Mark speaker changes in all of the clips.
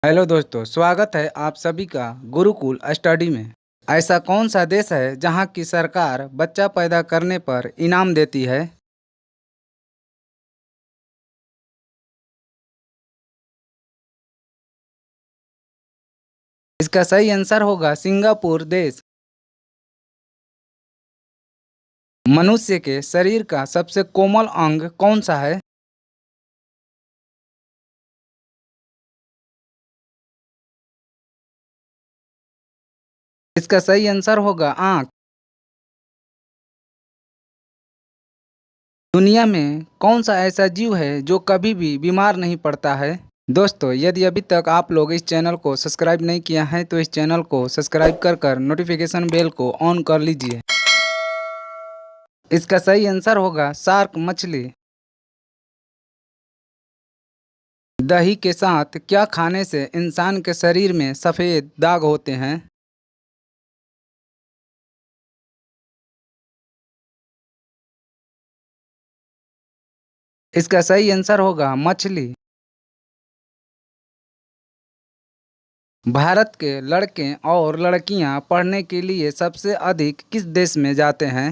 Speaker 1: Hello दोस्तों, स्वागत है आप सभी का गुरुकुल स्टडी में। ऐसा कौन सा देश है जहां की सरकार बच्चा पैदा करने पर इनाम देती है? इसका सही आंसर होगा सिंगापुर देश। मनुष्य के शरीर का सबसे कोमल अंग कौन सा है? इसका सही आंसर होगा आँख। दुनिया में कौन सा ऐसा जीव है जो कभी भी बीमार नहीं पड़ता है? दोस्तों, यदि अभी तक आप लोग इस चैनल को सब्सक्राइब नहीं किया है तो इस चैनल को सब्सक्राइब कर नोटिफिकेशन बेल को ऑन कर लीजिए। इसका सही आंसर होगा शार्क मछली। दही के साथ क्या खाने से इंसान के शरीर में सफेद दाग होते हैं? इसका सही आंसर होगा मछली। भारत के लड़के और लड़कियां पढ़ने के लिए सबसे अधिक किस देश में जाते हैं?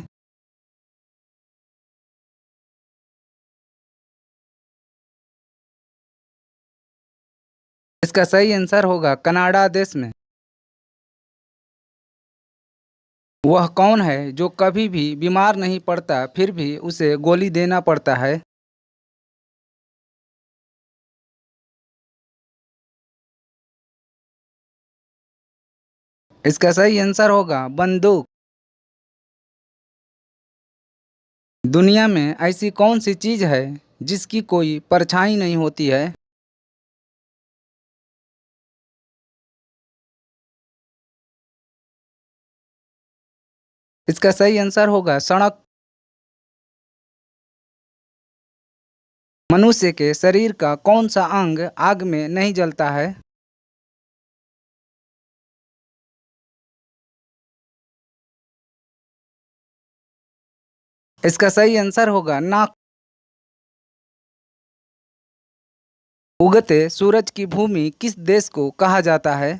Speaker 1: इसका सही आंसर होगा कनाडा देश में। वह कौन है जो कभी भी बीमार नहीं पड़ता फिर भी उसे गोली देना पड़ता है? इसका सही आंसर होगा बंदूक। दुनिया में ऐसी कौन सी चीज है जिसकी कोई परछाई नहीं होती है? इसका सही आंसर होगा सड़क। मनुष्य के शरीर का कौन सा अंग आग में नहीं जलता है? इसका सही आंसर होगा नाक। उगते सूरज की भूमि किस देश को कहा जाता है?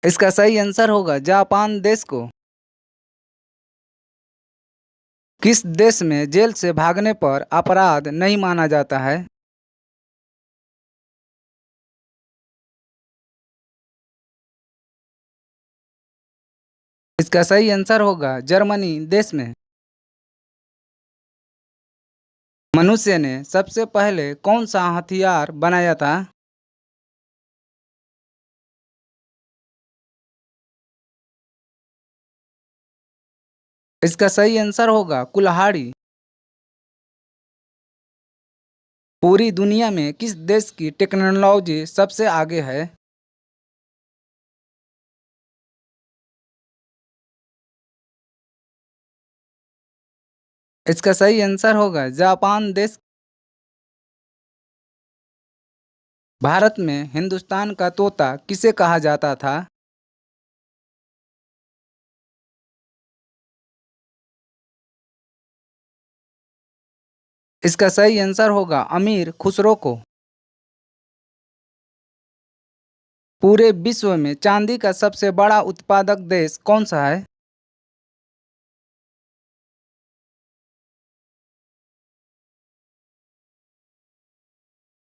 Speaker 1: इसका सही आंसर होगा जापान देश को। किस देश में जेल से भागने पर अपराध नहीं माना जाता है? इसका सही आंसर होगा जर्मनी देश में। मनुष्य ने सबसे पहले कौन सा हथियार बनाया था? इसका सही आंसर होगा कुल्हाड़ी। पूरी दुनिया में किस देश की टेक्नोलॉजी सबसे आगे है? इसका सही आंसर होगा जापान देश। भारत में हिंदुस्तान का तोता किसे कहा जाता था? इसका सही आंसर होगा अमीर खुसरो को। पूरे विश्व में चांदी का सबसे बड़ा उत्पादक देश कौन सा है?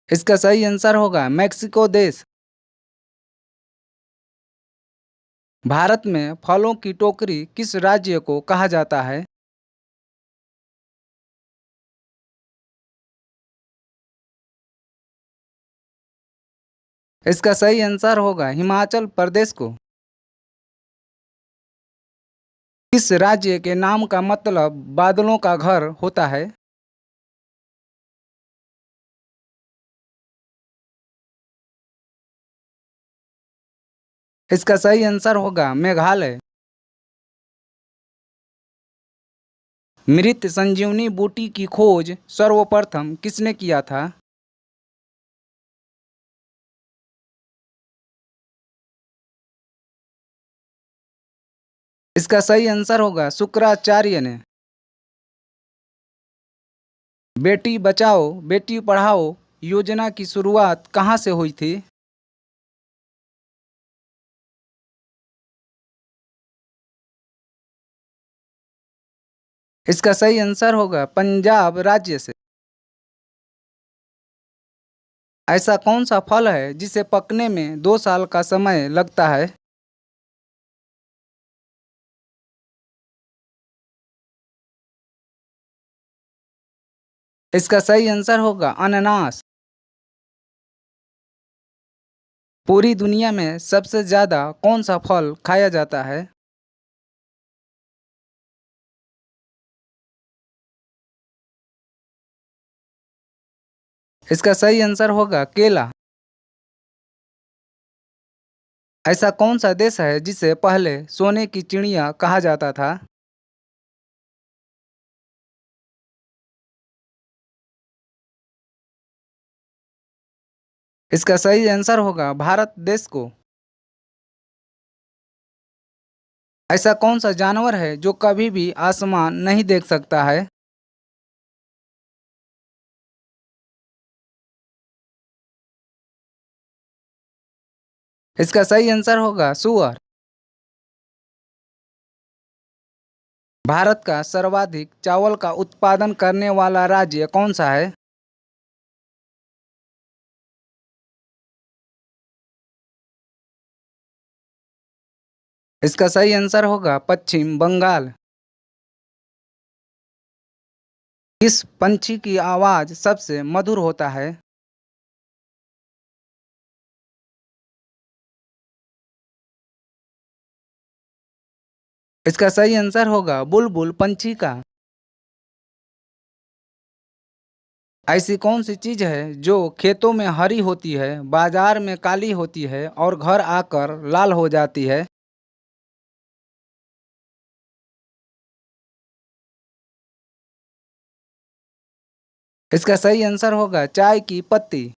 Speaker 1: इसका सही आंसर होगा मैक्सिको देश। भारत में फलों की टोकरी किस राज्य को कहा जाता है? इसका सही आंसर होगा हिमाचल प्रदेश को। किस राज्य के नाम का मतलब बादलों का घर होता है? इसका सही आंसर होगा मेघालय। मृत संजीवनी बूटी की खोज सर्वप्रथम किसने किया था? इसका सही आंसर होगा शुक्राचार्य ने। बेटी बचाओ बेटी पढ़ाओ योजना की शुरुआत कहाँ से हुई थी? इसका सही आंसर होगा पंजाब राज्य से। ऐसा कौन सा फल है जिसे पकने में 2 साल का समय लगता है? इसका सही आंसर होगा अनानास। पूरी दुनिया में सबसे ज्यादा कौन सा फल खाया जाता है? इसका सही आंसर होगा केला। ऐसा कौन सा देश है जिसे पहले सोने की चिड़िया कहा जाता था? इसका सही आंसर होगा भारत देश को। ऐसा कौन सा जानवर है जो कभी भी आसमान नहीं देख सकता है? इसका सही आंसर होगा सुअर। भारत का सर्वाधिक चावल का उत्पादन करने वाला राज्य कौन सा है? इसका सही आंसर होगा पश्चिम बंगाल। किस पंछी की आवाज़ सबसे मधुर होता है? इसका सही आंसर होगा बुलबुल पंछी का। ऐसी कौन सी चीज है जो खेतों में हरी होती है, बाजार में काली होती है और घर आकर लाल हो जाती है? इसका सही आंसर होगा चाय की पत्ती।